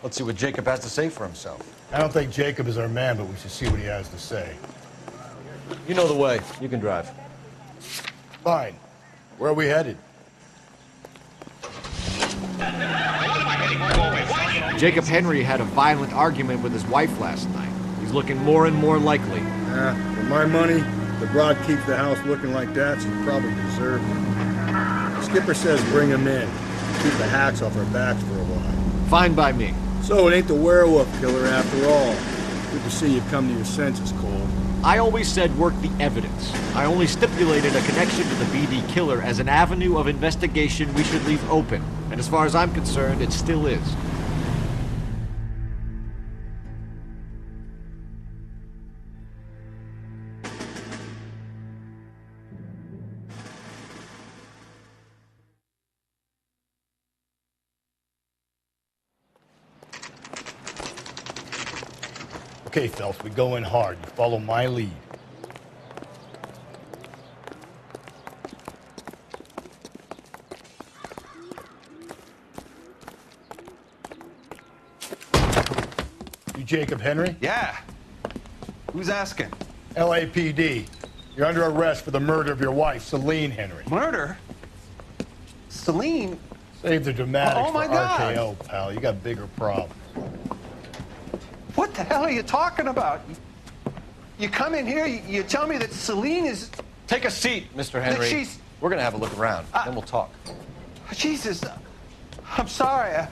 Let's see what Jacob has to say for himself. I don't think Jacob is our man, but we should see what he has to say. You know the way. You can drive. Fine. Where are we headed? Jacob Henry had a violent argument with his wife last night. He's looking more and more likely. For my money, the broad keeps the house looking like that, so you probably deserve it. Skipper says bring him in. Keep the hats off our backs for a while. Fine by me. So it ain't the werewolf killer after all. Good to see you come to your senses, Cole. I always said work the evidence. I only stipulated a connection to the BD killer as an avenue of investigation we should leave open. And as far as I'm concerned, it still is. Okay, Phelps, we go in hard. You follow my lead. You Jacob Henry? Yeah. Who's asking? LAPD. You're under arrest for the murder of your wife, Celine Henry. Murder? Celine? Save the dramatics Oh, my for God. RKO, pal. You got bigger problems. What the hell are you talking about? You come in here, you tell me that Celine is... Take a seat, Mr. Henry. she's- We're gonna have a look around, then we'll talk. Jesus, I'm sorry.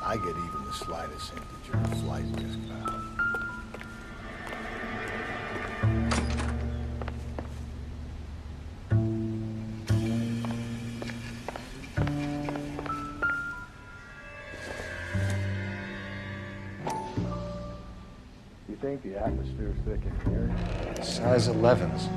I get even the slightest hint that you're a flight risk, pal. You think the atmosphere's thick in here? Size 11s.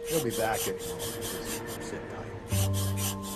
He'll be back any moment. Sit tight.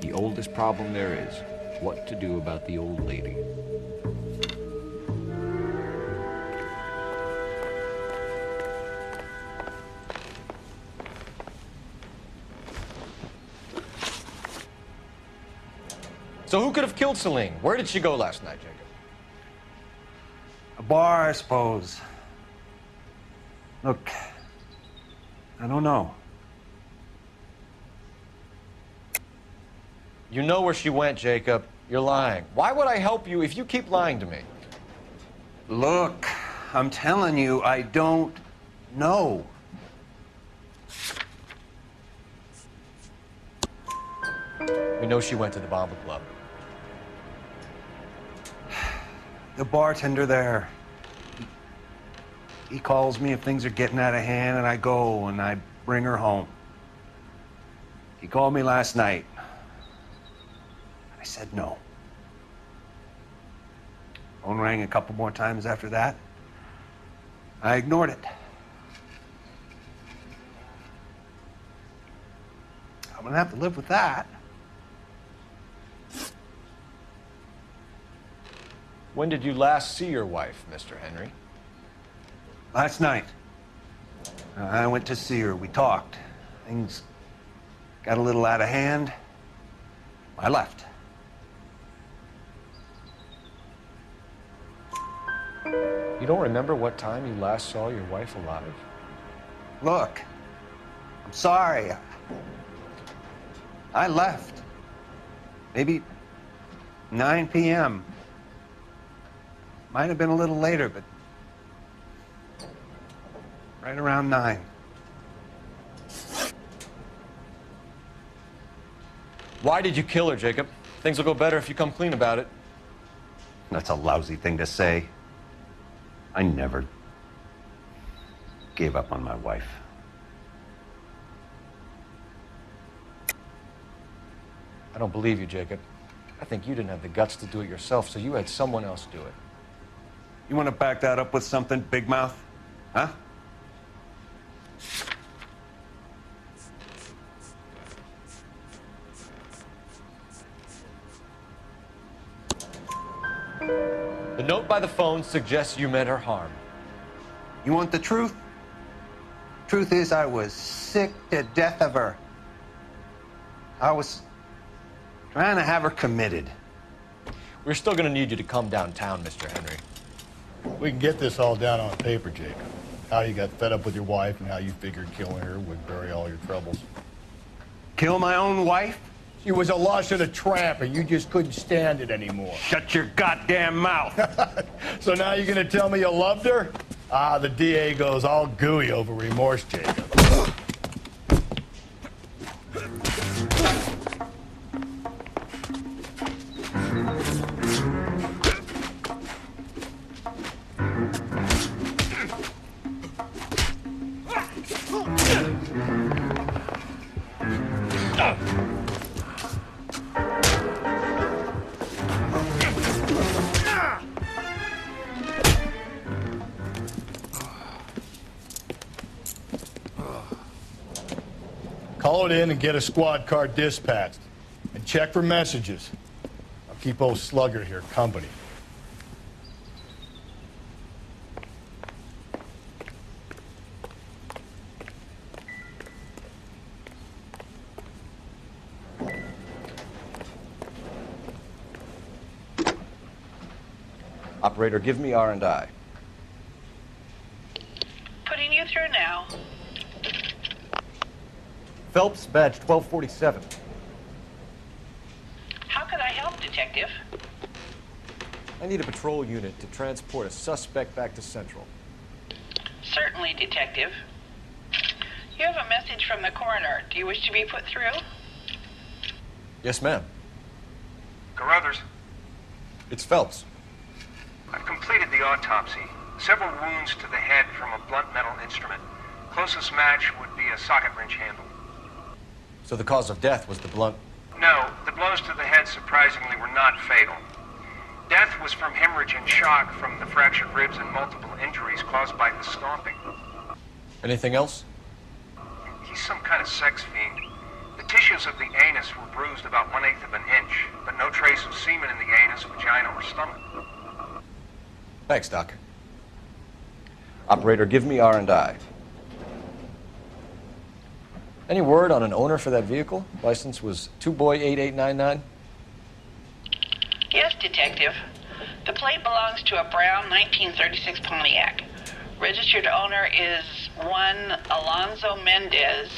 The oldest problem there is, what to do about the old lady. So who could have killed Celine? Where did she go last night, Jacob? A bar, I suppose. Look, I don't know. You know where she went, Jacob. You're lying. Why would I help you if you keep lying to me? Look, I'm telling you, I don't know. We know she went to the Bondi Club. The bartender there, he calls me if things are getting out of hand, and I go and I bring her home. He called me last night. I said no. Phone rang a couple more times after that. I ignored it. I'm gonna have to live with that. When did you last see your wife, Mr. Henry? Last night. I went to see her. We talked. Things got a little out of hand. I left. You don't remember what time you last saw your wife alive? Look, I'm sorry. I left. Maybe 9 p.m. Might have been a little later, but right around 9. Why did you kill her, Jacob? Things will go better if you come clean about it. That's a lousy thing to say. I never gave up on my wife. I don't believe you, Jacob. I think you didn't have the guts to do it yourself, so you had someone else do it. You want to back that up with something, Big Mouth? Huh? The note by the phone suggests you meant her harm. You want the truth? Truth is, I was sick to death of her. I was trying to have her committed. We're still gonna need you to come downtown, Mr. Henry. We can get this all down on paper, Jacob. How you got fed up with your wife and how you figured killing her would bury all your troubles. Kill my own wife? She was a lush and a tramp, and you just couldn't stand it anymore. Shut your goddamn mouth. So now you're gonna tell me you loved her? Ah, the DA goes all gooey over remorse, Jacob. Call it in and get a squad car dispatched. And check for messages. I'll keep old Slugger here company. Operator, give me R&I. Putting you through now. Phelps, badge 1247. How can I help, Detective? I need a patrol unit to transport a suspect back to Central. Certainly, Detective. You have a message from the coroner. Do you wish to be put through? Yes, ma'am. Carruthers, It's Phelps. I've completed the autopsy. Several wounds to the head from a blunt metal instrument. Closest match would be a socket wrench handle. So the cause of death was the blunt. No, the blows to the head surprisingly were not fatal. Death was from hemorrhage and shock from the fractured ribs and multiple injuries caused by the stomping. Anything else? He's some kind of sex fiend. The tissues of the anus were bruised about 1/8 of an inch, but no trace of semen in the anus, vagina, or stomach. Thanks, Doc. Operator, give me R&I. Any word on an owner for that vehicle? License was 2boy8899. Yes, Detective. The plate belongs to a brown 1936 Pontiac. Registered owner is one Alonzo Mendez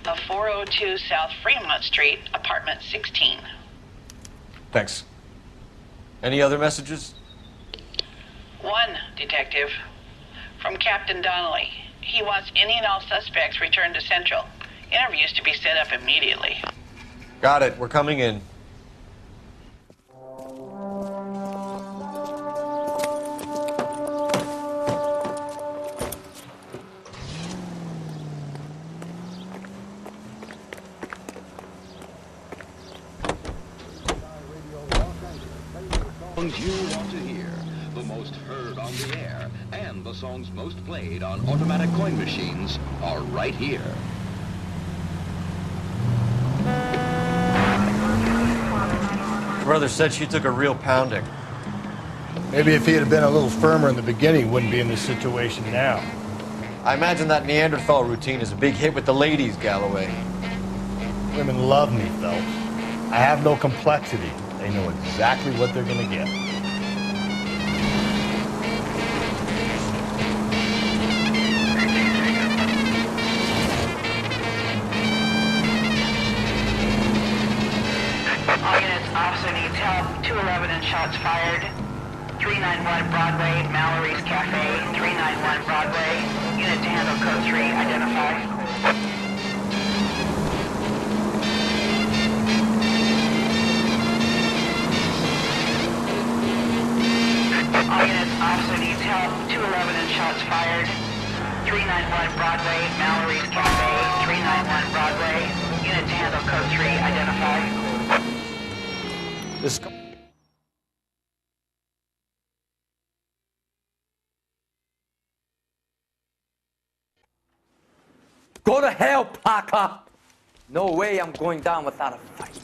of 402 South Fremont Street, apartment 16. Thanks. Any other messages? One, Detective. From Captain Donnelly. He wants any and all suspects returned to Central. Interviews to be set up immediately. Got it. We're coming in. Songs you want to hear, the most heard on the air, and the songs most played on automatic coin machines are right here. Brother said she took a real pounding. Maybe if he had been a little firmer in the beginning, he wouldn't be in this situation now. I imagine that Neanderthal routine is a big hit with the ladies, Galloway. Women love me, Phelps. I have no complexity. They know exactly what they're gonna get. All units, Officer needs help. 211 and shots fired. 391 Broadway, Mallory's Cafe. 391 Broadway. Unit to handle code 3. Identify. All units, officer needs help. 211 and shots fired. 391 Broadway, Mallory's Cafe. 391 Broadway. Unit to handle code 3. Identify. This. Go to hell, Parker! No way I'm going down without a fight.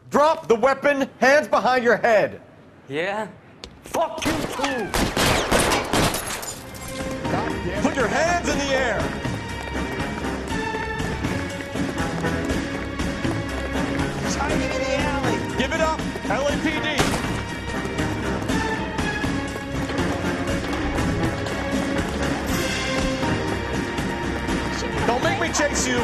Drop the weapon, hands behind your head. Yeah? Fuck you too! Put your hands in the air. He's hiding in the alley! Give it up, LAPD. Don't make me chase you.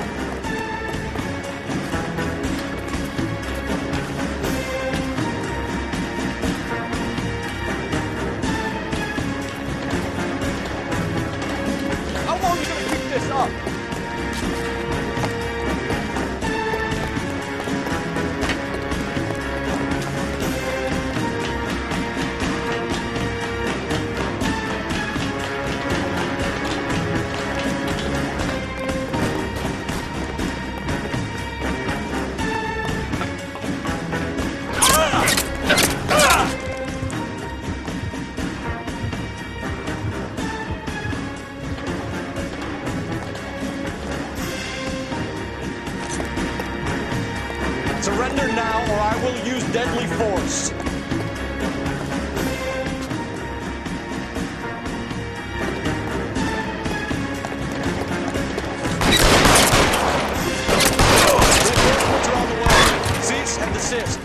How long are you gonna keep this up? Surrender now, or I will use deadly force. Reinforcements are on the way. Cease and desist.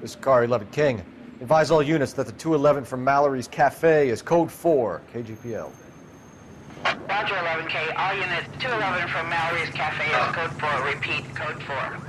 This is Car 11 King. Advise all units that the 211 from Mallory's Cafe is code 4, KGPL. Roger 11K. All units, 211 from Mallory's Cafe is code 4. Repeat, code 4.